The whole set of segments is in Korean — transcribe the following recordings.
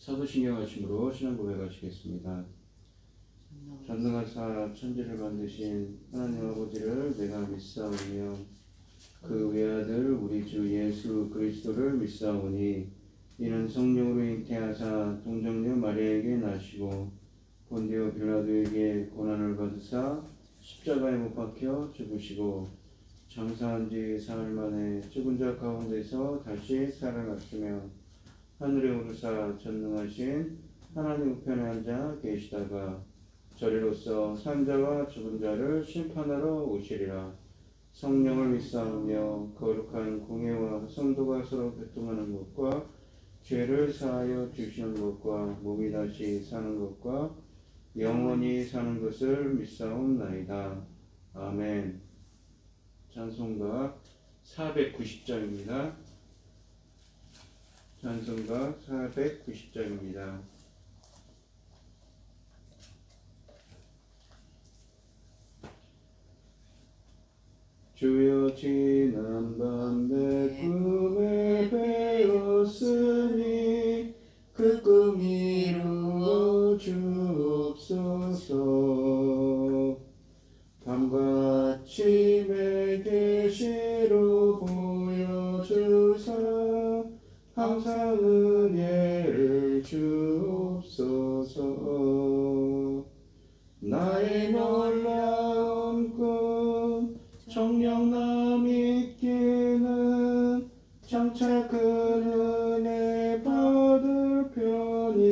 사도신경 하심으로 신앙 고백하시겠습니다. 전능하사 천지를 만드신 하나님 아버지를 내가 믿사오며 그 외아들 우리 주 예수 그리스도를 믿사오니 이는 성령으로 잉태하사 동정녀 마리아에게 나시고 본디오 빌라도에게 고난을 받으사 십자가에 못 박혀 죽으시고 장사한 지 사흘 만에 죽은 자 가운데서 다시 살아났으며 하늘에 오르사 전능하신 하나님 우편에 앉아 계시다가 저리로서 산자와 죽은 자를 심판하러 오시리라. 성령을 믿사오며 거룩한 공예와 성도가 서로 교통하는 것과 죄를 사하여 주시는 것과 몸이 다시 사는 것과 영원히 사는 것을 믿사옵나이다. 아멘. 찬송가 490장입니다. 찬송가 490장입니다. 주여 지난밤 내 꿈에 배웠으니 그 꿈 이루어 주옵소서. 밤과 아침에 계시로 보여주사 항상 은혜를 주옵소서. 나의 놀라운 꿈 정녕 믿기는 장차 그 은혜 받을 편이.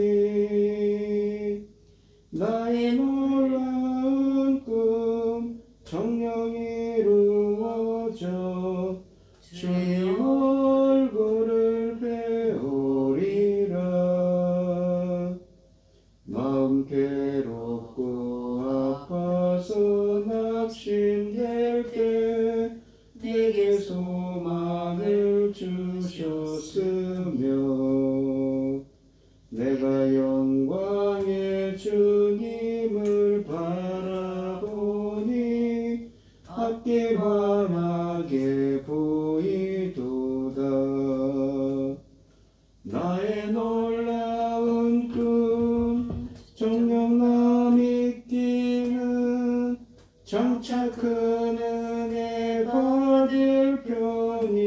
나의 놀라운 꿈 정녕 이루어져 주의 얼굴을 배우리라. 마음 괴롭고 아파서 낙심될 때 내게 소망을 주셨으며 내가 영광의 주님을 바라보니 앞길 환하게 보이도다. 나의 놀라운 꿈 정녕 믿기는 장차 큰 은혜 받을 편이.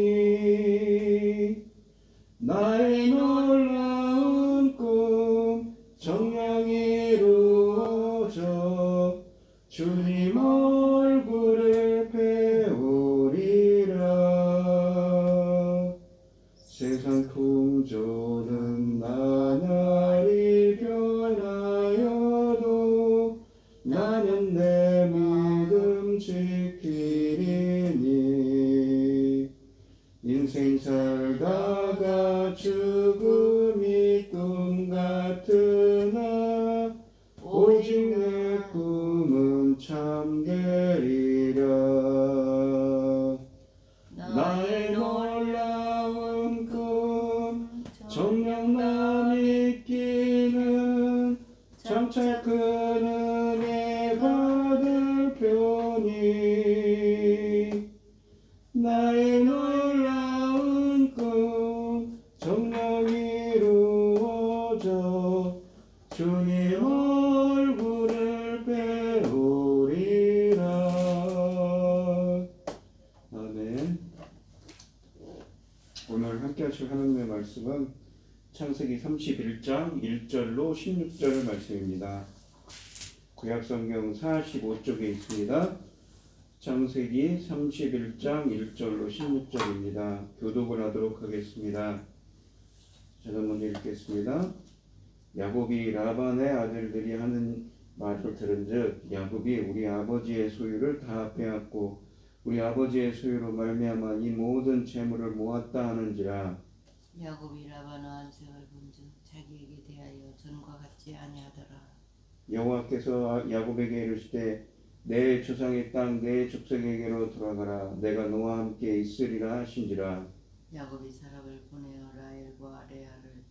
나의 놀라운 꿈 정녕 이루어져 주님 얼굴을 배우리라. 세상 풍조는 나날이 변하여도 나는 내 믿음 지키리니. 인생 살다가 죽음이 꿈 같으나 오직 내 꿈은 참되리라. 나의 놀라운 꿈 정녕 믿기는 장차 큰 은혜 받을 편이. 나의 놀라운 꿈 정녕 이루어져 주님 얼굴을 배우리라. 아멘. 오늘 함께 하실 하나님의 말씀은 창세기 31장 1절로 16절 말씀입니다. 구약성경 45쪽에 있습니다. 창세기 31장 1절로 16절입니다. 교독을 하도록 하겠습니다. 제가 먼저 읽겠습니다. 야곱이 라반의 아들들이 하는 말을 들은즉 야곱이 우리 아버지의 소유를 다 빼앗고 우리 아버지의 소유로 말미암아 이 모든 재물을 모았다 하는지라. 야곱이 라반의 안색을 본즉 자기에게 대하여 전과 같지 아니하더라. 여호와께서 야곱에게 이르시되 내 조상의 땅 내 족속에게로 돌아가라. 내가 너와 함께 있으리라 하신지라. 야곱이 사람을 보내어 라헬과 레아를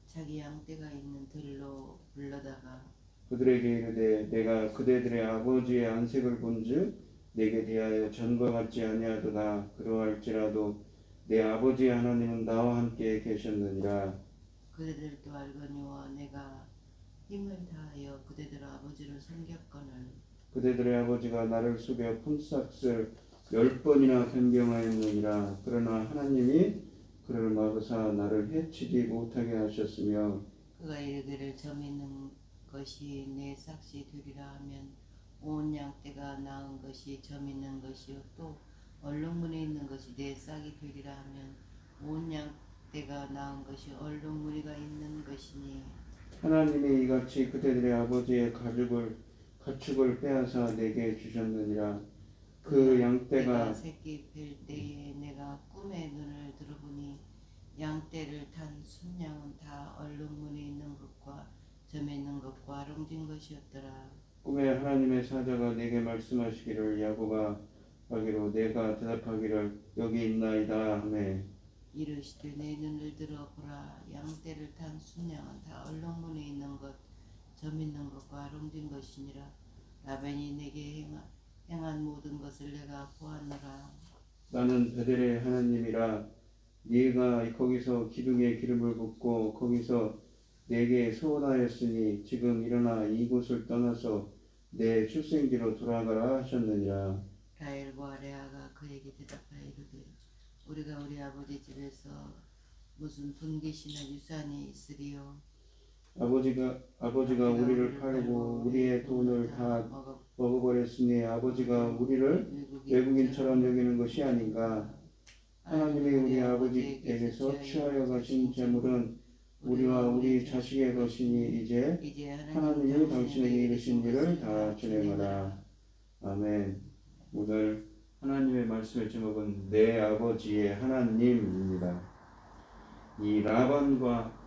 자기 양떼가 있는 들로 불러다가 그들에게 이르되 내가 그대들의 아버지의 안색을 본즉 내게 대하여 전과 같지 아니하도다. 그러할지라도 내 아버지 하나님은 나와 함께 계셨느니라. 그대들도 알거니와 내가 힘을 다하여 그대들 아버지를 섬겼거늘 그대들의 아버지가 나를 속여 품삯을 10번이나 변경하였느니라. 그러나 하나님이 그를 막으사 나를 해치지 못하게 하셨으며 그가 이르기를 점 있는 것이 내 삭시 되리라 하면 온 양떼가 낳은 것이 점 있는 것이요 또 얼룩무늬 있는 것이 내 싹이 되리라 하면 온 양떼가 낳은 것이 얼룩무늬가 있는 것이니 하나님이 이같이 그대들의 아버지의 가축을 빼앗아 내게 주셨느니라. 그 양떼가 새끼 뵐 때에 내가 꿈에 눈을 들어보니 양떼를 탄 순양은 다 얼룩무늬 있는 것과 점 있는 것과 아롱진 것이었더라. 꿈에 하나님의 사자가 내게 말씀하시기를 야곱아 하기로 내가 대답하기를 여기 있나이다 하매 이르시되 내 눈을 들어 보라 양떼를 탄 순양은 다 얼룩무늬 있는 것 점 있는 것과 아롱진 것이니라. 라반이 내게 행한 모든 것을 내가 보았노라. 나는 베델의 하나님이라 네가 거기서 기둥에 기름을 붓고 거기서 내게 소원하였으니 지금 일어나 이곳을 떠나서 내 출생지로 돌아가라 하셨느니라. 라헬과 레아가 그에게 대답하여 이르되 우리가 우리 아버지 집에서 무슨 분깃이나 유산이 있으리요. 아버지가 우리를 팔고 우리의 돈을 다 먹어버렸으니 아버지가 우리를 외국인처럼 여기는 것이 아닌가. 하나님이 우리 아버지에게서 취하여 가신 재물은 우리와 우리 자식의 것이니 이제 하나님이 당신에게 이르신 일을 다 진행하라. 아멘. 오늘 하나님의 말씀의 제목은 내 아버지의 하나님입니다. 이 라반과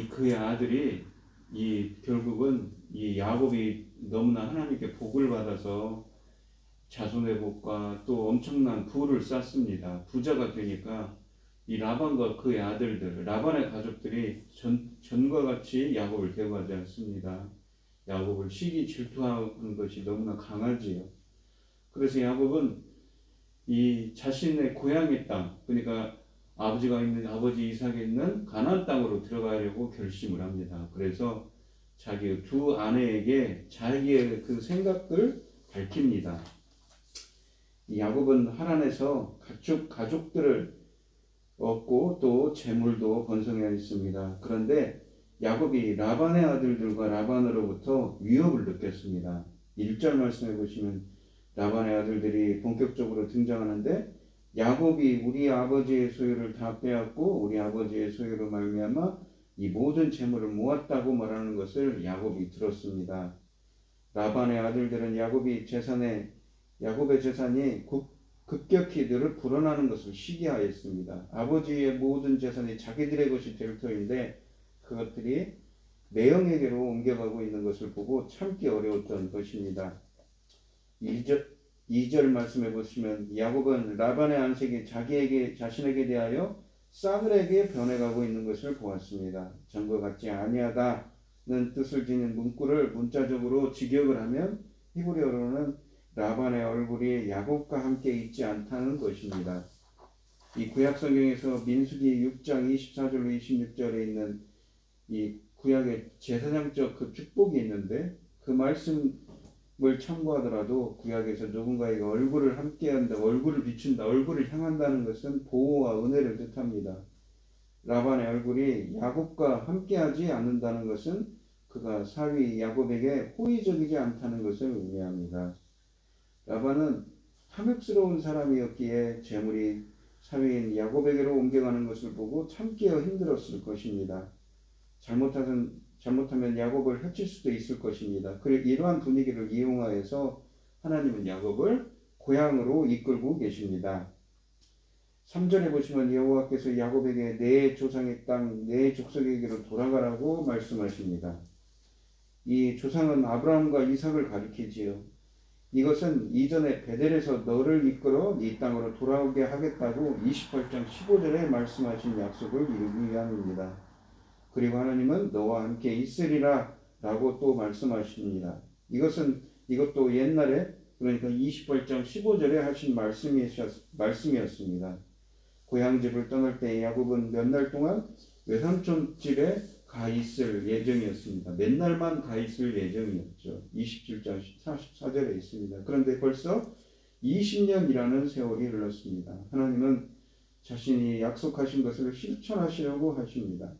그의 아들이 결국은 야곱이 너무나 하나님께 복을 받아서 자손의 복과 또 엄청난 부를 쌓습니다. 부자가 되니까 이 라반과 그의 아들들, 라반의 가족들이 전과 같이 야곱을 대우하지 않습니다. 야곱을 시기 질투하는 것이 너무나 강하지요. 그래서 야곱은 이 자신의 고향의 땅, 그러니까 아버지가 있는 아버지 이삭이 있는 가나안 땅으로 들어가려고 결심을 합니다. 그래서 자기 두 아내에게 자기의 그 생각을 밝힙니다. 야곱은 하란에서 가족들을 얻고 또 재물도 번성하였습니다. 그런데 야곱이 라반의 아들들과 라반으로부터 위협을 느꼈습니다. 1절 말씀해 보시면 라반의 아들들이 본격적으로 등장하는데 야곱이 우리 아버지의 소유를 다 빼앗고 우리 아버지의 소유로 말미암아 이 모든 재물을 모았다고 말하는 것을 야곱이 들었습니다. 라반의 아들들은 야곱의 재산이 급격히 늘 불어나는 것을 시기하였습니다. 아버지의 모든 재산이 자기들의 것이 될 터인데 그것들이 매형에게로 옮겨가고 있는 것을 보고 참기 어려웠던 것입니다. 2절 말씀해 보시면 야곱은 라반의 안색이 자신에게 대하여 싸늘하게 변해가고 있는 것을 보았습니다. 전과 같지 아니하다는 뜻을 지닌 문구를 문자적으로 직역을 하면 히브리어로는 라반의 얼굴이 야곱과 함께 있지 않다는 것입니다. 이 구약 성경에서 민수기 6장 24절로 26절에 있는 이 구약의 제사장적 그 축복이 있는데 그 말씀을 참고하더라도 구약에서 누군가에게 얼굴을 함께한다, 얼굴을 비춘다, 얼굴을 향한다는 것은 보호와 은혜를 뜻합니다. 라반의 얼굴이 야곱과 함께하지 않는다는 것은 그가 사위 야곱에게 호의적이지 않다는 것을 의미합니다. 라반은 탐욕스러운 사람이었기에 재물이 사위인 야곱에게로 옮겨가는 것을 보고 참기가 힘들었을 것입니다. 잘못하면 야곱을 해칠 수도 있을 것입니다. 그리고 이러한 분위기를 이용하여서 하나님은 야곱을 고향으로 이끌고 계십니다. 3절에 보시면 여호와께서 야곱에게 내 조상의 땅, 내 족속에게로 돌아가라고 말씀하십니다. 이 조상은 아브라함과 이삭을 가리키지요. 이것은 이전에 베델에서 너를 이끌어 이 땅으로 돌아오게 하겠다고 28장 15절에 말씀하신 약속을 이루기 위함입니다. 그리고 하나님은 너와 함께 있으리라 라고 또 말씀하십니다. 이것도 옛날에 그러니까 28장 15절에 하신 말씀이었습니다. 고향집을 떠날 때 야곱은 몇 날 동안 외삼촌 집에 가 있을 예정이었습니다. 맨날만 가 있을 예정이었죠. 27장 44절에 있습니다. 그런데 벌써 20년이라는 세월이 흘렀습니다. 하나님은 자신이 약속하신 것을 실천하시려고 하십니다.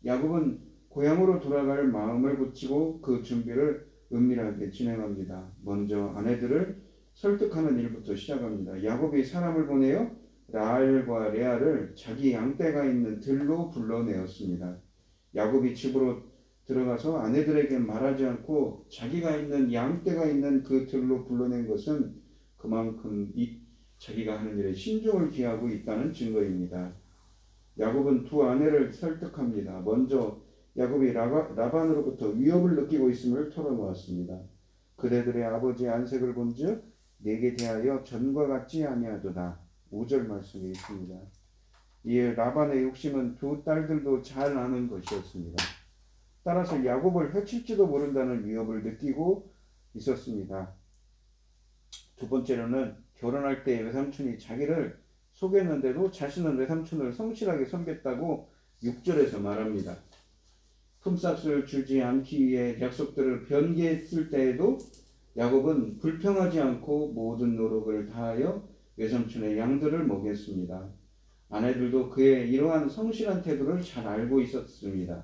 야곱은 고향으로 돌아갈 마음을 붙이고 그 준비를 은밀하게 진행합니다. 먼저 아내들을 설득하는 일부터 시작합니다. 야곱이 사람을 보내어 라헬과 레아를 자기 양떼가 있는 들로 불러내었습니다. 야곱이 집으로 들어가서 아내들에게 말하지 않고 자기가 있는 양떼가 있는 그 들로 불러낸 것은 그만큼 자기가 하는 일에 신중을 기하고 있다는 증거입니다. 야곱은 두 아내를 설득합니다. 먼저 야곱이 라반으로부터 위협을 느끼고 있음을 털어놓았습니다. 그대들의 아버지의 안색을 본즉 내게 대하여 전과 같지 아니하도다. 5절 말씀에 있습니다. 이에 라반의 욕심은 두 딸들도 잘 아는 것이었습니다. 따라서 야곱을 해칠지도 모른다는 위협을 느끼고 있었습니다. 두 번째로는 결혼할 때 외삼촌이 자기를 속였는데도 자신은 외삼촌을 성실하게 섬겼다고 6절에서 말합니다. 품삯을 주지 않기 위해 약속들을 변개했을 때에도 야곱은 불평하지 않고 모든 노력을 다하여 외삼촌의 양들을 먹였습니다. 아내들도 그의 이러한 성실한 태도를 잘 알고 있었습니다.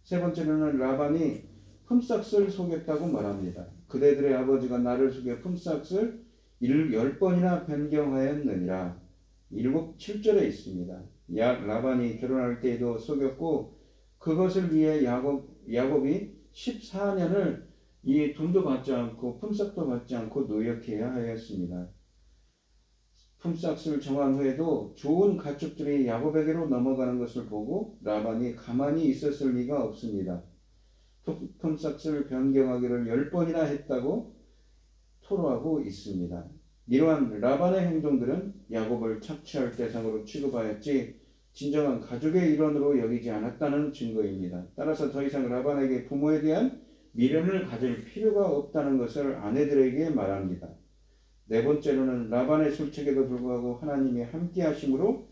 세 번째로는 라반이 품삯을 속였다고 말합니다. 그대들의 아버지가 나를 속여 품삯을 10번이나 변경하였느니라. 7절에 있습니다. 라반이 결혼할 때에도 속였고 그것을 위해 야곱이 14년을 이 돈도 받지 않고 품삯도 받지 않고 노력해야 하였습니다. 품삯을 정한 후에도 좋은 가축들이 야곱에게로 넘어가는 것을 보고 라반이 가만히 있었을 리가 없습니다. 품삯을 변경하기를 10번이나 했다고 토로하고 있습니다. 이러한 라반의 행동들은 야곱을 착취할 대상으로 취급하였지 진정한 가족의 일원으로 여기지 않았다는 증거입니다. 따라서 더 이상 라반에게 부모에 대한 미련을 가질 필요가 없다는 것을 아내들에게 말합니다. 네 번째로는 라반의 술책에도 불구하고 하나님이 함께 하심으로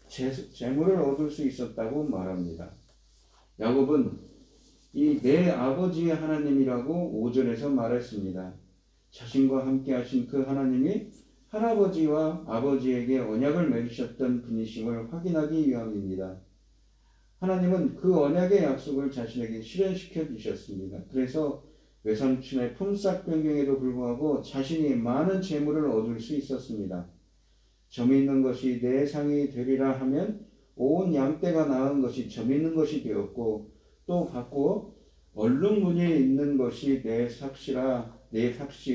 재물을 얻을 수 있었다고 말합니다. 야곱은 이 내 아버지의 하나님이라고 5절에서 말했습니다. 자신과 함께 하신 그 하나님이 할아버지와 아버지에게 언약을 맺으셨던 분이심을 확인하기 위함입니다. 하나님은 그 언약의 약속을 자신에게 실현시켜 주셨습니다. 그래서 외삼촌의 품삯 변경에도 불구하고 자신이 많은 재물을 얻을 수 있었습니다. 점 있는 것이 내 상이 되리라 하면 온 양떼가 낳은 것이 점 있는 것이 되었고 또 바꾸어 얼룩무늬 있는 것이 내 삭시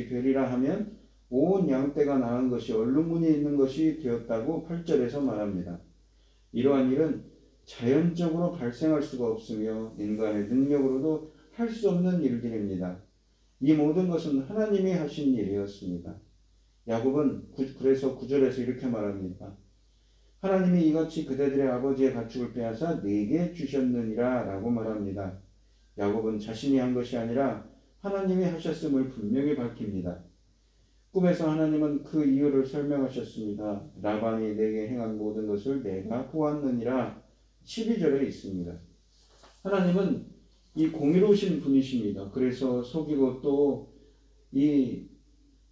되리라 하면 온 양떼가 낳은 것이 얼룩무늬 있는 것이 되었다고 8절에서 말합니다. 이러한 일은 자연적으로 발생할 수가 없으며 인간의 능력으로도 할 수 없는 일들입니다. 이 모든 것은 하나님이 하신 일이었습니다. 야곱은 그래서 9절에서 이렇게 말합니다. 하나님이 이같이 그대들의 아버지의 가축을 빼앗아 내게 주셨느니라 라고 말합니다. 야곱은 자신이 한 것이 아니라 하나님이 하셨음을 분명히 밝힙니다. 꿈에서 하나님은 그 이유를 설명하셨습니다. 라반이 내게 행한 모든 것을 내가 보았느니라 12절에 있습니다. 하나님은 이 공의로우신 분이십니다. 그래서 속이고 또 이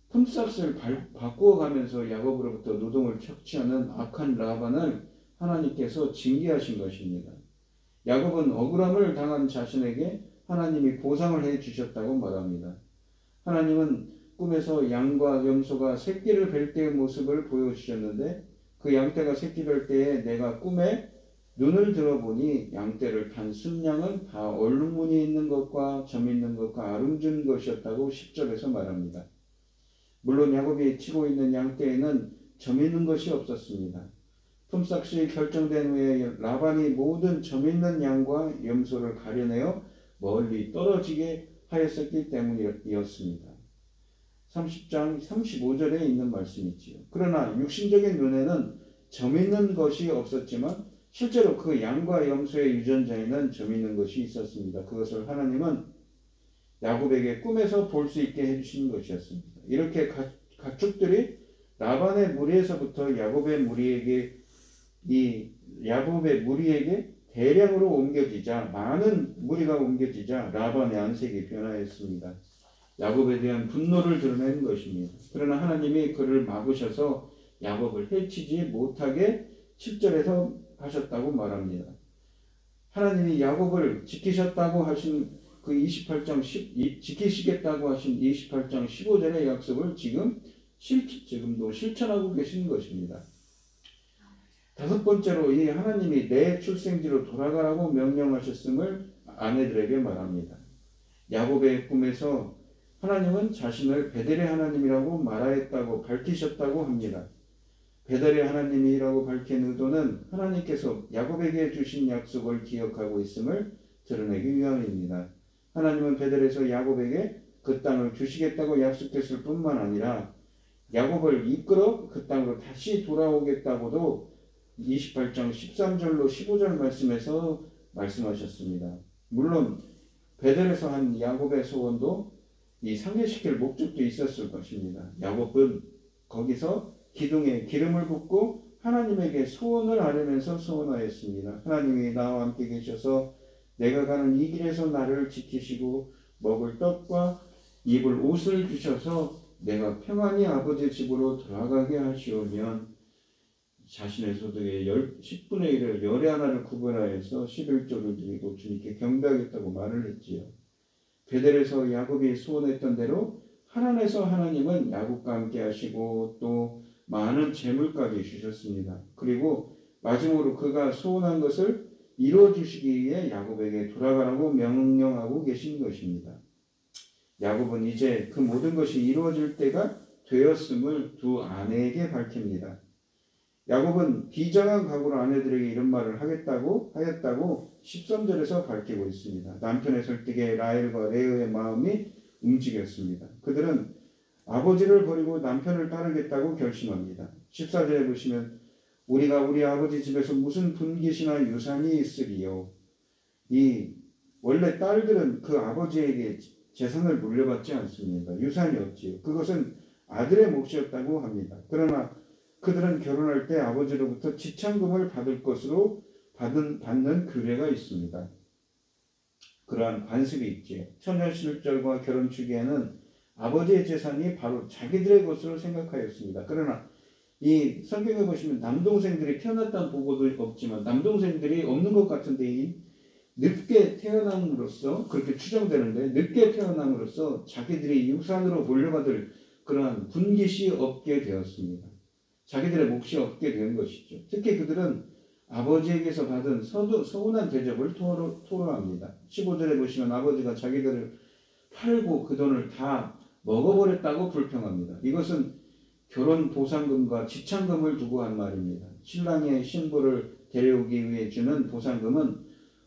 품삯을 바꾸어 가면서 야곱으로부터 노동을 착취하는 악한 라반을 하나님께서 징계하신 것입니다. 야곱은 억울함을 당한 자신에게 하나님이 보상을 해 주셨다고 말합니다. 하나님은 꿈에서 양과 염소가 새끼를 뵐 때의 모습을 보여주셨는데 그 양떼가 새끼 뵐 때에 내가 꿈에 눈을 들어보니 양떼를 판 순양은 다 얼룩무늬 있는 것과 점 있는 것과 아름준 것이었다고 10절에서 말합니다. 물론 야곱이 치고 있는 양떼에는 점 있는 것이 없었습니다. 품삯이 결정된 후에 라반이 모든 점 있는 양과 염소를 가려내어 멀리 떨어지게 하였었기 때문이었습니다. 30장 35절에 있는 말씀이지요. 그러나 육신적인 눈에는 점 있는 것이 없었지만 실제로 그 양과 염소의 유전자에는 점 있는 것이 있었습니다. 그것을 하나님은 야곱에게 꿈에서 볼 수 있게 해주신 것이었습니다. 이렇게 가축들이 라반의 무리에서부터 야곱의 무리에게 대량으로 옮겨지자, 많은 무리가 옮겨지자 라반의 안색이 변하였습니다. 야곱에 대한 분노를 드러낸 것입니다. 그러나 하나님이 그를 막으셔서 야곱을 해치지 못하게 7절에서 하셨다고 말합니다. 하나님이 야곱을 지키셨다고 하신 그 28장 지키시겠다고 하신 28장 15절의 약속을 지금도 실천하고 계신 것입니다. 다섯 번째로 이 하나님이 내 출생지로 돌아가라고 명령하셨음을 아내들에게 말합니다. 야곱의 꿈에서 하나님은 자신을 베델의 하나님이라고 말하였다고 밝히셨다고 합니다. 베델의 하나님이라고 밝힌 의도는 하나님께서 야곱에게 주신 약속을 기억하고 있음을 드러내기 위함입니다. 하나님은 베델에서 야곱에게 그 땅을 주시겠다고 약속했을 뿐만 아니라 야곱을 이끌어 그 땅으로 다시 돌아오겠다고도 28장 13절로 15절 말씀에서 말씀하셨습니다. 물론 베델에서 한 야곱의 소원도 이 상쇄시킬 목적도 있었을 것입니다. 야곱은 거기서 기둥에 기름을 붓고 하나님에게 소원을 아뢰면서 소원하였습니다. 하나님이 나와 함께 계셔서 내가 가는 이 길에서 나를 지키시고 먹을 떡과 입을 옷을 주셔서 내가 평안히 아버지 집으로 돌아가게 하시오면 자신의 소득의 10분의 1을 열의 하나를 구분하여서 11조를 드리고 주님께 경배하겠다고 말을 했지요. 베델에서 야곱이 소원했던 대로 하나님에서 하나님은 야곱과 함께 하시고 또 많은 재물까지 주셨습니다. 그리고 마지막으로 그가 소원한 것을 이루어주시기 위해 야곱에게 돌아가라고 명령하고 계신 것입니다. 야곱은 이제 그 모든 것이 이루어질 때가 되었음을 두 아내에게 밝힙니다. 야곱은 비장한 각오로 아내들에게 이런 말을 하였다고 13절에서 밝히고 있습니다. 남편의 설득에 라헬과 레아의 마음이 움직였습니다. 그들은 아버지를 버리고 남편을 따르겠다고 결심합니다. 14절에 보시면 우리가 우리 아버지 집에서 무슨 분깃이나 유산이 있으리요. 이 원래 딸들은 그 아버지에게 재산을 물려받지 않습니다. 유산이 없지요. 그것은 아들의 몫이었다고 합니다. 그러나 그들은 결혼할 때 아버지로부터 지참금을 받을 것으로 받는 규례가 있습니다. 그러한 관습이 있지요. 처녀실절과 결혼 주기에는 아버지의 재산이 바로 자기들의 것으로 생각하였습니다. 그러나 이 성경에 보시면 남동생들이 태어났다는 보고도 없지만 남동생들이 없는 것 같은데 늦게 태어남으로써 그렇게 추정되는데 늦게 태어남으로써 자기들이 유산으로 물려받을 그러한 분깃이 없게 되었습니다. 자기들의 몫이 없게 된 것이죠. 특히 그들은 아버지에게서 받은 서운한 대접을 토로합니다. 15절에 보시면 아버지가 자기들을 팔고 그 돈을 다 먹어버렸다고 불평합니다. 이것은 결혼 보상금과 지참금을 두고 한 말입니다. 신랑의 신부를 데려오기 위해 주는 보상금은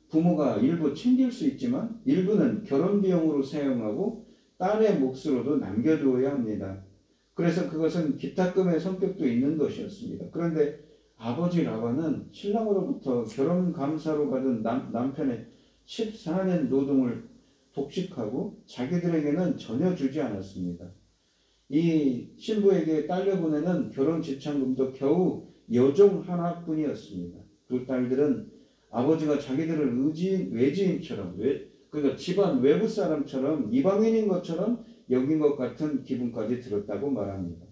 부모가 일부 챙길 수 있지만 일부는 결혼 비용으로 사용하고 딸의 몫으로도 남겨두어야 합니다. 그래서 그것은 기탁금의 성격도 있는 것이었습니다. 그런데 아버지 라반은 신랑으로부터 결혼 감사로 받은 남편의 14년 노동을 독식하고 자기들에게는 전혀 주지 않았습니다. 이 신부에게 딸려보내는 결혼 지참금도 겨우 여종 하나뿐이었습니다. 두 딸들은 아버지가 자기들을 외지인처럼 그러니까 집안 외부 사람처럼 이방인인 것처럼 여긴 것 같은 기분까지 들었다고 말합니다.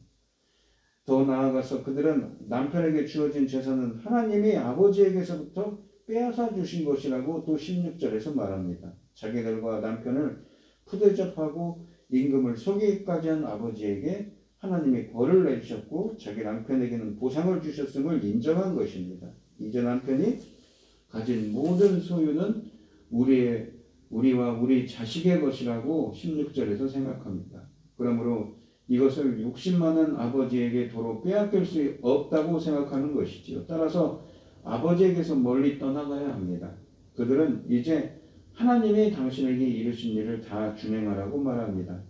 더 나아가서 그들은 남편에게 주어진 재산은 하나님이 아버지에게서부터 빼앗아 주신 것이라고 또 16절에서 말합니다. 자기들과 남편을 푸대접하고 임금을 속이기까지 한 아버지에게 하나님이 벌을 내주셨고 자기 남편에게는 보상을 주셨음을 인정한 것입니다. 이제 남편이 가진 모든 소유는 우리와 우리 자식의 것이라고 16절에서 생각합니다. 그러므로 이것을 욕심 많은 아버지에게 도로 빼앗길 수 없다고 생각하는 것이지요. 따라서 아버지에게서 멀리 떠나가야 합니다. 그들은 이제 하나님이 당신에게 이르신 일을 다 준행하라고 말합니다.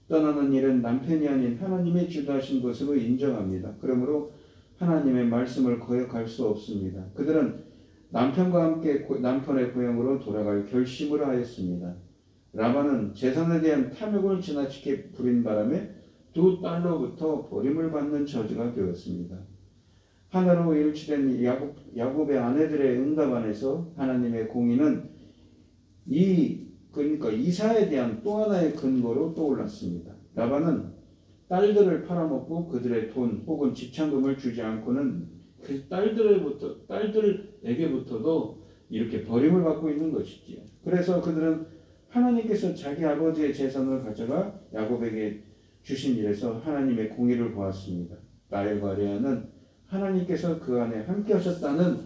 떠나는 일은 남편이 아닌 하나님이 주도하신 것으로 인정합니다. 그러므로 하나님의 말씀을 거역할 수 없습니다. 그들은 남편과 함께 남편의 고향으로 돌아갈 결심을 하였습니다. 라반은 재산에 대한 탐욕을 지나치게 부린 바람에 두 딸로부터 버림을 받는 처지가 되었습니다. 하나로 일치된 야곱의 아내들의 응답 안에서 하나님의 공의는 그러니까 이사에 대한 또 하나의 근거로 떠올랐습니다. 라반은 딸들을 팔아먹고 그들의 돈 혹은 집착금을 주지 않고는 그 딸들에게부터도 이렇게 버림을 받고 있는 것이지요. 그래서 그들은 하나님께서 자기 아버지의 재산을 가져가 야곱에게 주신 일에서 하나님의 공의를 보았습니다. 라헬과 레아는 하나님께서 그 안에 함께 하셨다는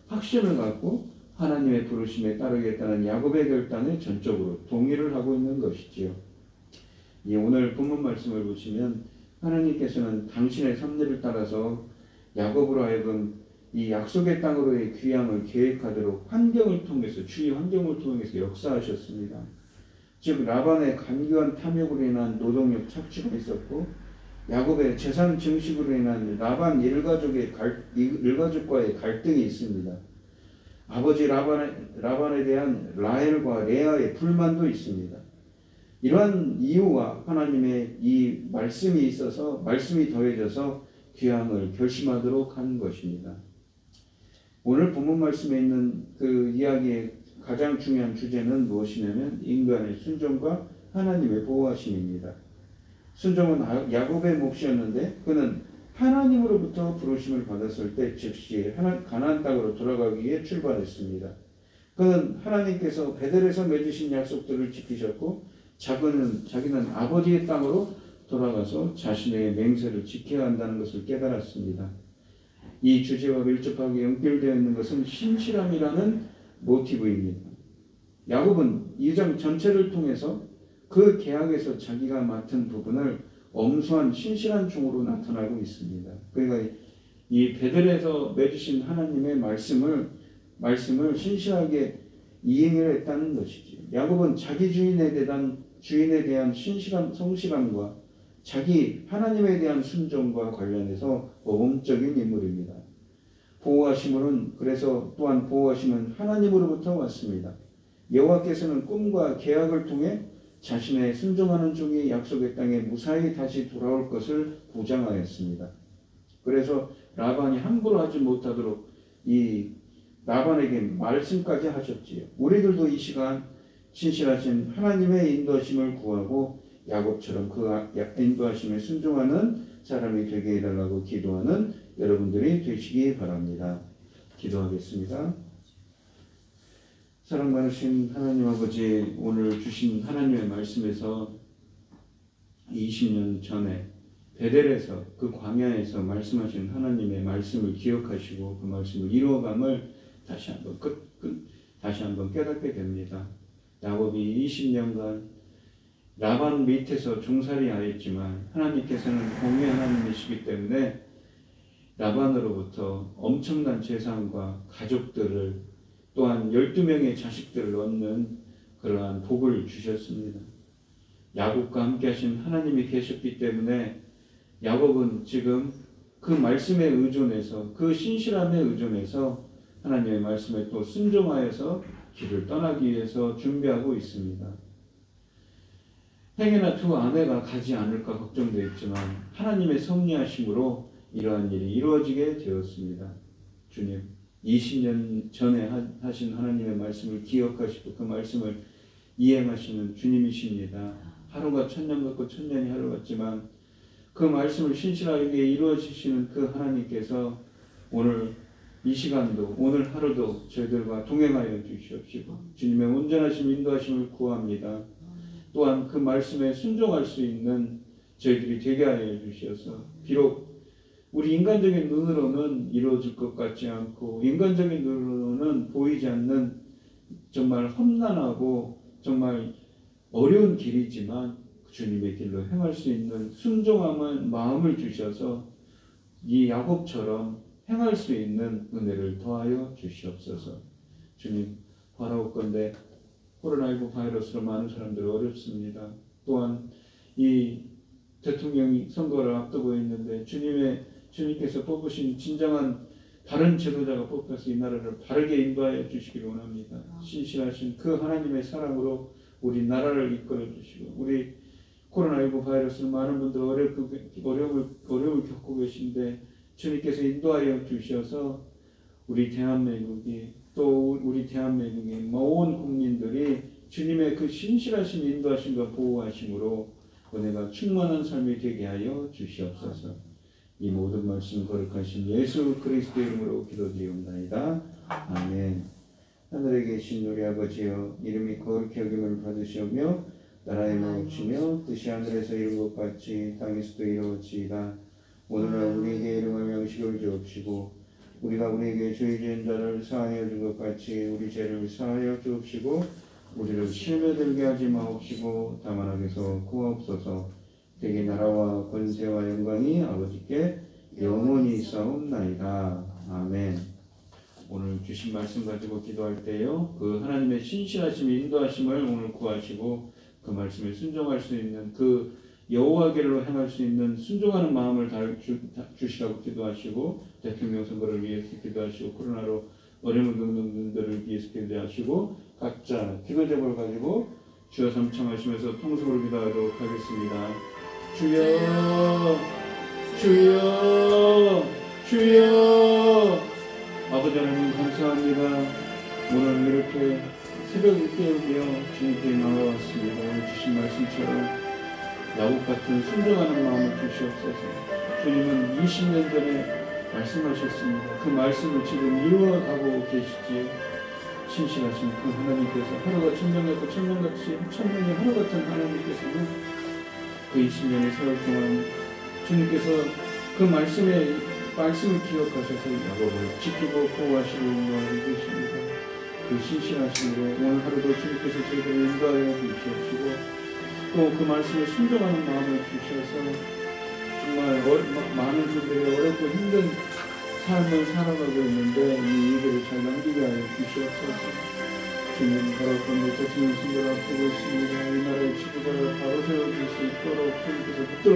확신을 갖고 하나님의 부르심에 따르겠다는 야곱의 결단에 전적으로 동의를 하고 있는 것이지요. 오늘 본문 말씀을 보시면 하나님께서는 당신의 섭리를 따라서 야곱으로 하여금 이 약속의 땅으로의 귀향을 계획하도록 주위 환경을 통해서 역사하셨습니다. 즉 라반의 간교한 탐욕으로 인한 노동력 착취가 있었고 야곱의 재산 증식으로 인한 라반 일가족과의 갈등이 있습니다. 아버지 라반에 대한 라헬과 레아의 불만도 있습니다. 이러한 이유와 하나님의 이 말씀이 더해져서 귀향을 결심하도록 한 것입니다. 오늘 본문 말씀에 있는 그 이야기의 가장 중요한 주제는 무엇이냐면 인간의 순종과 하나님의 보호하심입니다. 순종은 야곱의 몫이었는데 그는 하나님으로부터 부르심을 받았을 때 즉시 가나안 땅으로 돌아가기 위해 출발했습니다. 그는 하나님께서 베델에서 맺으신 약속들을 지키셨고 자기는 아버지의 땅으로 돌아가서 자신의 맹세를 지켜야 한다는 것을 깨달았습니다. 이 주제와 밀접하게 연결되어 있는 것은 신실함이라는 모티브입니다. 야곱은 이 장 전체를 통해서 그 계약에서 자기가 맡은 부분을 엄수한 신실한 종으로 나타나고 있습니다. 그러니까 이 베델에서 맺으신 하나님의 말씀을 신실하게 이행을 했다는 것이지. 야곱은 자기 주인에 대한 성실함과 자기 하나님에 대한 순종과 관련해서 모범적인 인물입니다. 또한 보호하심은 하나님으로부터 왔습니다. 여호와께서는 꿈과 계약을 통해 자신의 순종하는 종이 약속의 땅에 무사히 다시 돌아올 것을 보장하였습니다. 그래서 라반이 함부로 하지 못하도록 이 라반에게 말씀까지 하셨지요. 우리들도 이 시간 신실하신 하나님의 인도하심을 구하고 야곱처럼 그 인도하심에 순종하는 사람이 되게 해달라고 기도하는 여러분들이 되시기 바랍니다. 기도하겠습니다. 사랑 많으신 하나님 아버지, 오늘 주신 하나님의 말씀에서 20년 전에 베델에서 그 광야에서 말씀하신 하나님의 말씀을 기억하시고 그 말씀을 이루어감을 다시 한번 깨닫게 됩니다. 야곱이 20년간 라반 밑에서 종살이 하였지만 하나님께서는 공의 하나님이시기 때문에 라반으로부터 엄청난 재산과 가족들을 또한 12명의 자식들을 얻는 그러한 복을 주셨습니다. 야곱과 함께 하신 하나님이 계셨기 때문에 야곱은 지금 그 말씀에 의존해서 그 신실함에 의존해서 하나님의 말씀에 또 순종하여서 길을 떠나기 위해서 준비하고 있습니다. 행여나 두 아내가 가지 않을까 걱정되었지만 하나님의 섭리하심으로 이러한 일이 이루어지게 되었습니다. 주님, 20년 전에 하신 하나님의 말씀을 기억하시고 그 말씀을 이행하시는 주님이십니다. 하루가 천년 같고 천년이 하루 같지만 그 말씀을 신실하게 이루어지시는 그 하나님께서 오늘 이 시간도 오늘 하루도 저희들과 동행하여 주시옵시고 주님의 온전하신 인도하심을 구합니다. 또한 그 말씀에 순종할 수 있는 저희들이 되게 하여 주시어서 비록 우리 인간적인 눈으로는 이루어질 것 같지 않고 인간적인 눈으로는 보이지 않는 정말 험난하고 정말 어려운 길이지만 주님의 길로 행할 수 있는 순종함은 마음을 주셔서 이 야곱처럼 행할 수 있는 은혜를 더하여 주시옵소서. 주님, 바라옵건대 코로나19 바이러스로 많은 사람들이 어렵습니다. 또한 이 대통령 선거를 앞두고 있는데 주님께서 뽑으신 진정한 바른 지도자가 뽑혀서 이 나라를 바르게 인도하여 주시기를 원합니다. 신실하신 그 하나님의 사랑으로 우리 나라를 이끌어 주시고 우리 코로나19 바이러스로 많은 분들 어려움을 겪고 계신데 주님께서 인도하여 주셔서 우리 대한민국이 또 우리 대한민국의 모든 국민들이 주님의 그 신실하신 인도하심과 보호하심으로 은혜가 충만한 삶이 되게 하여 주시옵소서. 이 모든 말씀 거룩하신 예수 그리스도 이름으로 기도드리옵나이다. 아멘. 하늘에 계신 우리 아버지여, 이름이 거룩히 여김을 받으시오며 나라의 마옵시며 뜻이 하늘에서 이룬 것 같이 땅에서도 이루어지이다. 오늘날 우리에게 일용할 양식을 주옵시고 우리가 우리에게 죄 지은 자를 사하여 준 것 같이 우리 죄를 사하여 주옵시고 우리를 시험에 들게 하지 마옵시고 다만 악에서 구하옵소서. 대개 나라와 권세와 영광이 아버지께 영원히 있사옵나이다. 아멘. 오늘 주신 말씀 가지고 기도할 때요, 그 하나님의 신실하심 인도하심을 오늘 구하시고 그 말씀에 순종할 수 있는 그 여호와께로 행할 수 있는 순종하는 마음을 주시라고 기도하시고 대통령 선거를 위해서 기도하시고 코로나로 어려움을 겪는 분들을 위해서 기도하시고 각자 기도 제목을 가지고 주여 삼창하시면서 통성으로 기도하도록 하겠습니다. 주여 주여 주여. 아버지 하나님 감사합니다. 오늘 이렇게 새벽을 깨우며 주님께 나와왔습니다. 오늘 주신 말씀처럼 야곱 같은 순종하는 마음을 주시옵소서. 주님은 20년 전에 말씀하셨습니다. 그 말씀을 지금 이루어가고 계시지요. 신실하신 그 하나님께서 하루가 천년같고 천년같이 천년이 하루같은 하나님께서는 그 20년의 세월 동안 주님께서 그 말씀을 기억하셔서 야곱을 지키고 보호하시고 인도하고 계십니다. 그 신실하심으로 오늘 하루도 주님께서 저희들을 인도하여 주시옵시고 또 그 말씀에 순종하는 마음을 주셔서 정말 많은 분들이 어렵고 힘든 삶을 살아가고 있는데 이 일들을 잘 넘기게 하여 주시옵소서. 주님 바라보니 대통령 선거를 앞두고 있습니다. 이 나라의 지도자를 바로 세워줄 수 있도록 주님께서 붙들어